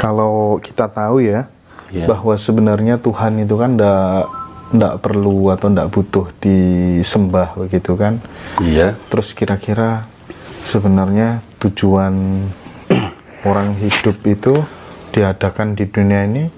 Kalau kita tahu ya, Ya. bahwa sebenarnya Tuhan itu kan ndak perlu atau ndak butuh disembah begitu kan. Iya. Terus kira-kira sebenarnya tujuan orang hidup itu diadakan di dunia ini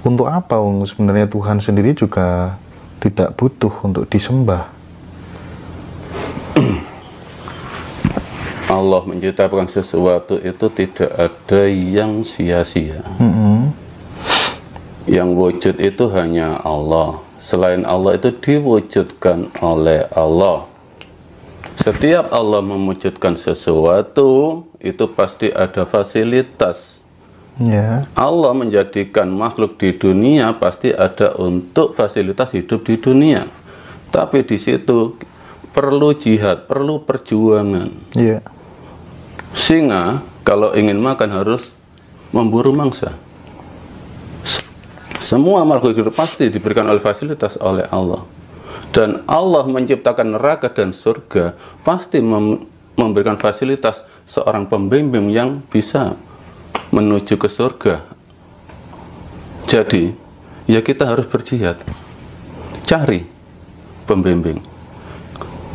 untuk apa? Sebenarnya Tuhan sendiri juga tidak butuh untuk disembah. Allah menciptakan sesuatu itu tidak ada yang sia-sia. Yang wujud itu hanya Allah. Selain Allah itu diwujudkan oleh Allah. Setiap Allah mewujudkan sesuatu, itu pasti ada fasilitas. Ya. Allah menjadikan makhluk di dunia pasti ada untuk fasilitas hidup di dunia. Tapi di situ perlu jihad, perlu perjuangan. Iya. Singa kalau ingin makan harus memburu mangsa. Semua makhluk hidup pasti diberikan oleh fasilitas oleh Allah. Dan Allah menciptakan neraka dan surga pasti memberikan fasilitas seorang pembimbing yang bisa menuju ke surga. Jadi, ya kita harus berjihad. Cari pembimbing.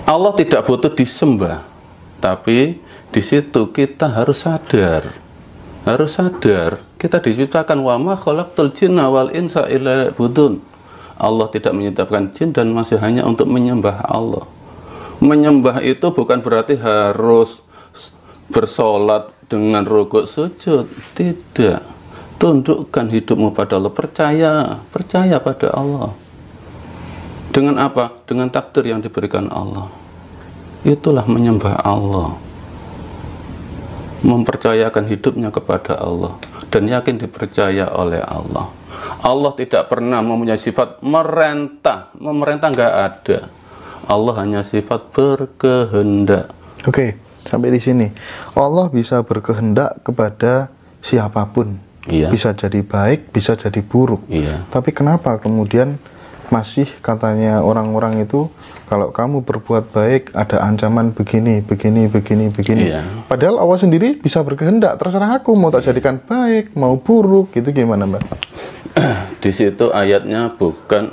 Allah tidak butuh disembah, tapi di situ kita harus sadar. Harus sadar, kita diciptakan wa ma khalaqtul jinna wal insa illa liya'budun. Allah tidak menciptakan jin dan masih hanya untuk menyembah Allah. Menyembah itu bukan berarti harus bersolat dengan rukuk sujud. Tidak. Tundukkan hidupmu pada Allah. Percaya pada Allah. Dengan apa? Dengan takdir yang diberikan Allah. Itulah menyembah Allah. Mempercayakan hidupnya kepada Allah dan yakin dipercaya oleh Allah. Allah tidak pernah mempunyai sifat merentah. Memerintah nggak ada. Allah hanya sifat berkehendak. Oke, sampai di sini. Allah bisa berkehendak kepada siapapun. Iya. Bisa jadi baik, bisa jadi buruk. Iya. Tapi kenapa kemudian masih katanya orang-orang itu kalau kamu berbuat baik ada ancaman begini. Iya. Padahal Allah sendiri bisa berkehendak, terserah aku mau tak jadikan baik, mau buruk, gitu gimana, Mbak? Di situ ayatnya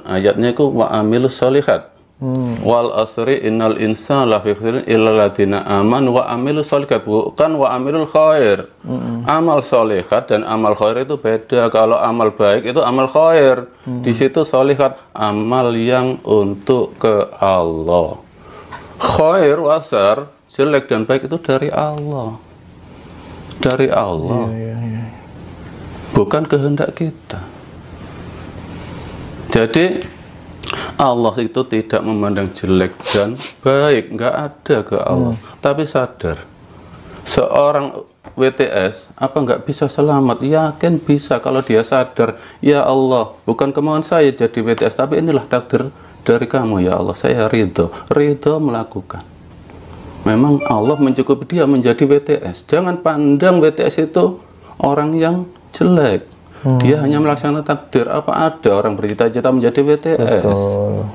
ayatnya itu wa amilus sholihat. Wal asri innal insana lafi khairin illa ladina aman wa amilus sholihat, bukan wa amilul khair. Amal sholihat dan amal khair itu beda. Kalau amal baik itu amal khair. Di situ sholihat amal yang untuk ke Allah. Khair wasar, jelek dan baik itu dari Allah. Dari Allah. Iya. Bukan kehendak kita. Jadi Allah itu tidak memandang jelek dan baik, nggak ada ke Allah. Tapi sadar, seorang WTS apa nggak bisa selamat? Yakin bisa kalau dia sadar, ya Allah, bukan kemauan saya jadi WTS, tapi inilah takdir dari kamu ya Allah. Saya ridho melakukan. Memang Allah mencukupi dia menjadi WTS. Jangan pandang WTS itu orang yang jelek. Dia hanya melaksanakan takdir. Apa ada orang bercita-cita menjadi WTS? Betul.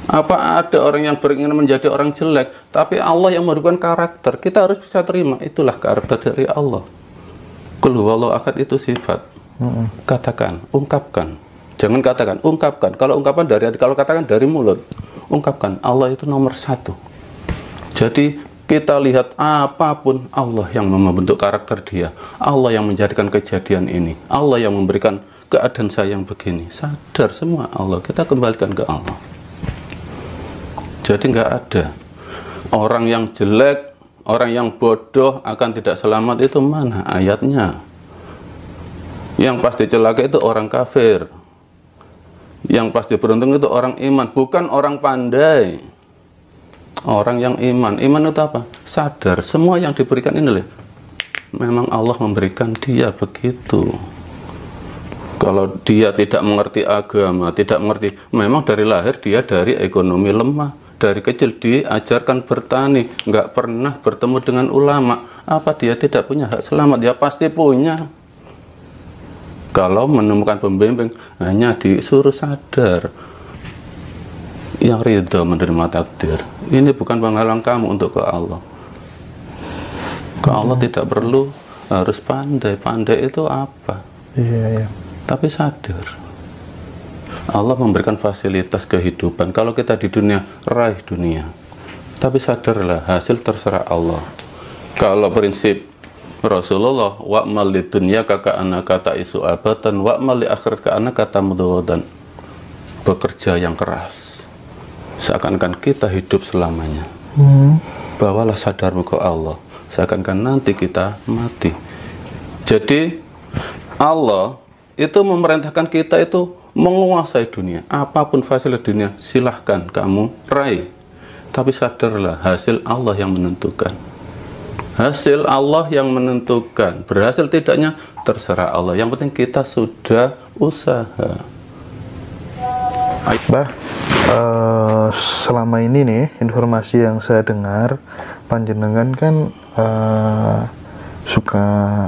Apa ada orang yang beringin menjadi orang jelek? Tapi Allah yang memberikan karakter. Kita harus bisa terima. Itulah karakter dari Allah. Qul huwallahu ahad itu sifat. Katakan, ungkapkan. Jangan katakan, ungkapkan. Kalau ungkapan dari hati, kalau katakan dari mulut. Ungkapkan, Allah itu nomor satu. Jadi kita lihat apapun Allah yang membentuk karakter dia. Allah yang menjadikan kejadian ini. Allah yang memberikan keadaan saya yang begini. Sadar semua Allah. Kita kembalikan ke Allah. Jadi nggak ada orang yang jelek, orang yang bodoh akan tidak selamat. Itu mana ayatnya? Yang pasti celaka itu orang kafir. Yang pasti beruntung itu orang iman, bukan orang pandai. Orang yang iman itu apa? Sadar semua yang diberikan ini memang Allah memberikan dia begitu. Kalau dia tidak mengerti agama, tidak mengerti, memang dari lahir dia dari ekonomi lemah. Dari kecil diajarkan bertani, nggak pernah bertemu dengan ulama. Apa dia tidak punya hak selamat? Ya pasti punya. Kalau menemukan pembimbing, hanya disuruh sadar. Yang ridho menerima takdir. Ini bukan penghalang kamu untuk ke Allah. Ke Allah tidak perlu harus pandai. Pandai itu apa? Iya, iya. Tapi sadar Allah memberikan fasilitas kehidupan. Kalau kita di dunia, raih dunia. Tapi sadarlah, hasil terserah Allah. Kalau prinsip Rasulullah, wa'mal li dunya ka'annaka ta'isu abatan, wa'mal li akhirat ka'annaka tamudawwadan. Bekerja yang keras, seakan-akan kita hidup selamanya. Bawalah sadarmu ke Allah, seakan-akan nanti kita mati. Jadi Allah itu memerintahkan kita itu menguasai dunia. Apapun fasilitas dunia, silahkan kamu raih. Tapi sadarlah, hasil Allah yang menentukan. Hasil Allah yang menentukan. Berhasil tidaknya terserah Allah. Yang penting kita sudah usaha. Mbah, selama ini nih informasi yang saya dengar, panjenengan kan suka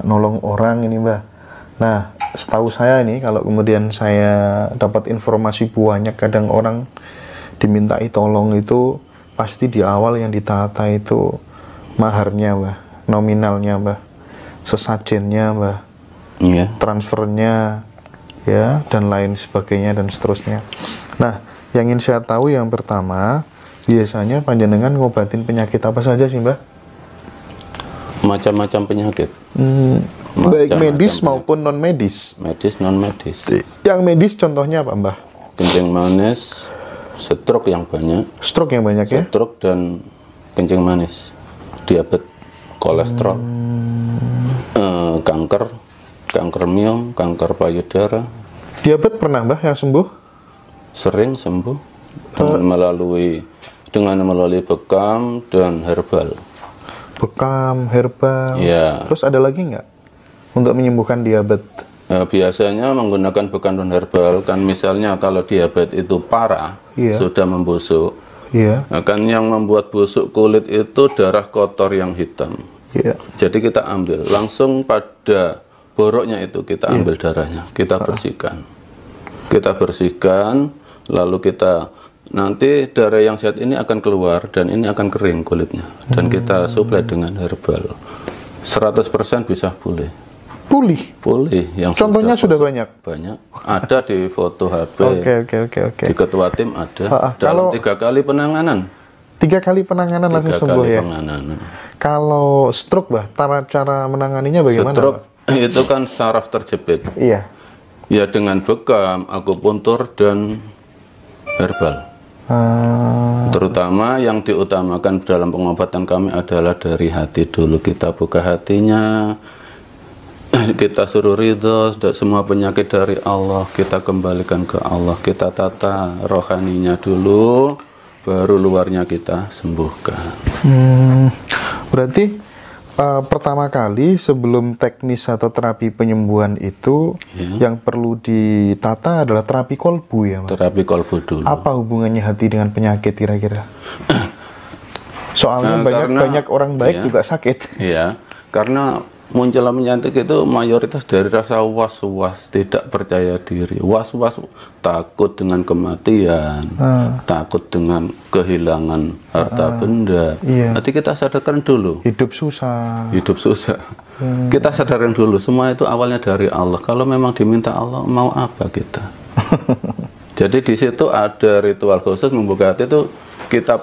nolong orang ini, Mbah. Nah, setahu saya ini kalau kemudian saya dapat informasi banyak, kadang orang dimintai tolong itu pasti di awal yang ditata itu maharnya, Mbah, nominalnya, Mbah, sesajennya, Mbah, transfernya, ya, dan lain sebagainya dan seterusnya. Nah, yang ingin saya tahu yang pertama, biasanya panjenengan ngobatin penyakit apa saja sih, Mbah? Macam-macam penyakit. Baik medis maupun non medis. Medis, non medis. Yang medis contohnya apa, Mbah? Kencing manis, stroke yang banyak. Stroke yang banyak ya? Stroke dan kencing manis, diabetes, kolesterol, kanker miom, kanker payudara. Diabetes pernah, Mbah, yang sembuh? Sering sembuh dengan melalui bekam dan herbal. Bekam, herbal. Ya. Terus ada lagi nggak untuk menyembuhkan diabetes? Biasanya menggunakan bekam dan herbal. Kan misalnya kalau diabetes itu parah, sudah membusuk. Kan yang membuat busuk kulit itu darah kotor yang hitam. Jadi kita ambil langsung pada boroknya itu, kita ambil darahnya, kita bersihkan. Kita bersihkan, lalu kita nanti darah yang sehat ini akan keluar dan ini akan kering kulitnya, dan kita suplai dengan herbal. 100% bisa pulih. Pulih yang contohnya sudah banyak. Ada di foto HP. Oke. Di ketua tim ada. Dalam 3 kali penanganan. 3 kali penanganan langsung sembuh ya. Kalau stroke, Bah, cara menanganinya bagaimana? Stroke itu kan saraf terjepit. Iya. Ya dengan bekam, akupuntur dan herbal. Terutama yang diutamakan dalam pengobatan kami adalah dari hati dulu. Kita buka hatinya, kita suruh ridho, semua penyakit dari Allah kita kembalikan ke Allah, kita tata rohaninya dulu, baru luarnya kita sembuhkan. Berarti pertama kali sebelum teknis atau terapi penyembuhan itu, yang perlu ditata adalah terapi kolbu ya, Mas? Terapi kolbu dulu. Apa hubungannya hati dengan penyakit kira-kira? Soalnya banyak orang baik juga sakit. Iya, karena munculnya penyakit itu mayoritas dari rasa was-was, tidak percaya diri, was-was, takut dengan kematian, takut dengan kehilangan harta benda. Nanti kita sadarkan dulu. Hidup susah. Kita sadarkan dulu, semua itu awalnya dari Allah. Kalau memang diminta Allah, mau apa kita? Jadi di situ ada ritual khusus membuka hati itu, kita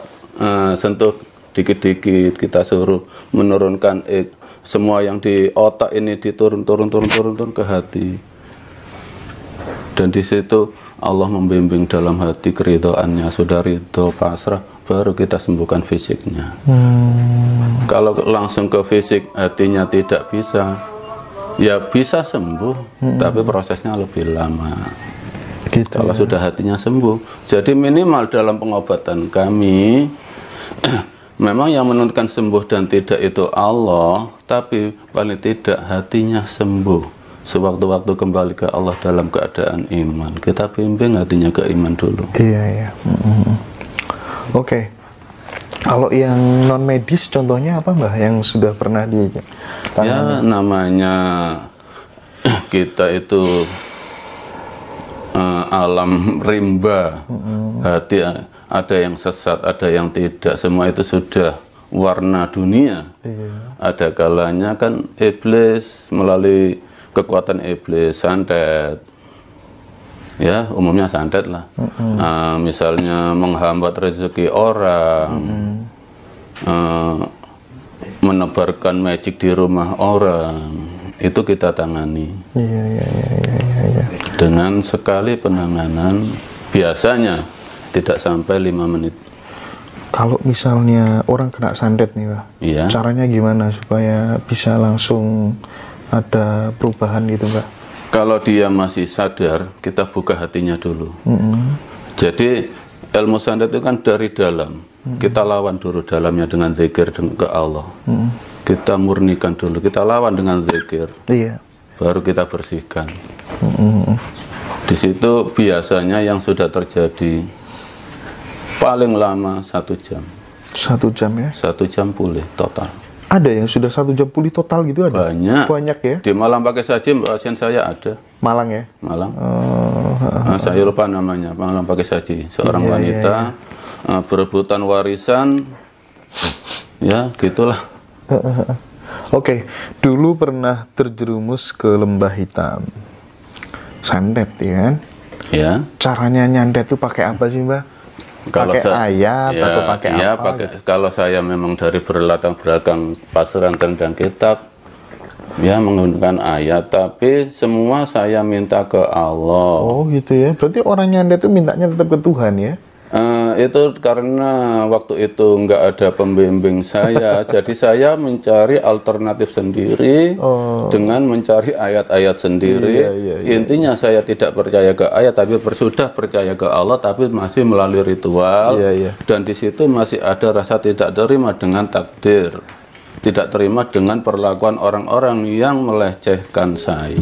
sentuh dikit-dikit, kita suruh menurunkan semua yang di otak ini turun ke hati, dan di situ Allah membimbing dalam hati keridhoannya. Sudah ridho, pasrah, baru kita sembuhkan fisiknya. Kalau langsung ke fisik, hatinya tidak bisa, ya bisa sembuh, tapi prosesnya lebih lama. Kalau sudah hatinya sembuh, jadi minimal dalam pengobatan kami memang yang menentukan sembuh dan tidak itu Allah, tapi paling tidak hatinya sembuh. Sewaktu-waktu kembali ke Allah dalam keadaan iman. Kita bimbing hatinya ke iman dulu. Iya. Oke. Kalau yang non medis contohnya apa, Mbah, yang sudah pernah ya, namanya kita itu alam rimba, hati ada yang sesat, ada yang tidak, semua itu sudah warna dunia. Ada kalanya kan iblis melalui kekuatan iblis santet, ya umumnya santet lah. Misalnya menghambat rezeki orang, menebarkan magic di rumah orang, itu kita tangani. Dengan sekali penanganan biasanya tidak sampai 5 menit. Kalau misalnya orang kena santet nih Pak, caranya gimana supaya bisa langsung ada perubahan gitu Pak? Kalau dia masih sadar, kita buka hatinya dulu. Jadi ilmu santet itu kan dari dalam. Kita lawan dulu dalamnya dengan zikir ke Allah. Kita murnikan dulu, kita lawan dengan zikir. Baru kita bersihkan. Di situ biasanya yang sudah terjadi paling lama 1 jam. 1 jam ya? 1 jam pulih total. Ada yang sudah 1 jam pulih total gitu ada? Banyak ya? Di Malang Pakai Saji pasien saya ada. Malang ya? Malang. Saya lupa namanya, Malang Pakai Saji. Seorang wanita berebutan warisan, ya gitulah. Oke, dulu pernah terjerumus ke lembah hitam. Santet ya kan? Ya. Caranya nyantet itu pakai apa sih Mbak? Pakai ayat atau pakai apa? Kalau saya memang dari berlatar belakang pesantren dan kitab, ya menggunakan ayat, tapi semua saya minta ke Allah. Oh gitu ya, berarti orang nyantet itu mintanya tetap ke Tuhan ya? Itu karena waktu itu nggak ada pembimbing saya, jadi saya mencari alternatif sendiri dengan mencari ayat-ayat sendiri. Intinya saya tidak percaya ke ayat, tapi sudah percaya ke Allah, tapi masih melalui ritual. Dan di situ masih ada rasa tidak terima dengan takdir, tidak terima dengan perlakuan orang-orang yang melecehkan saya.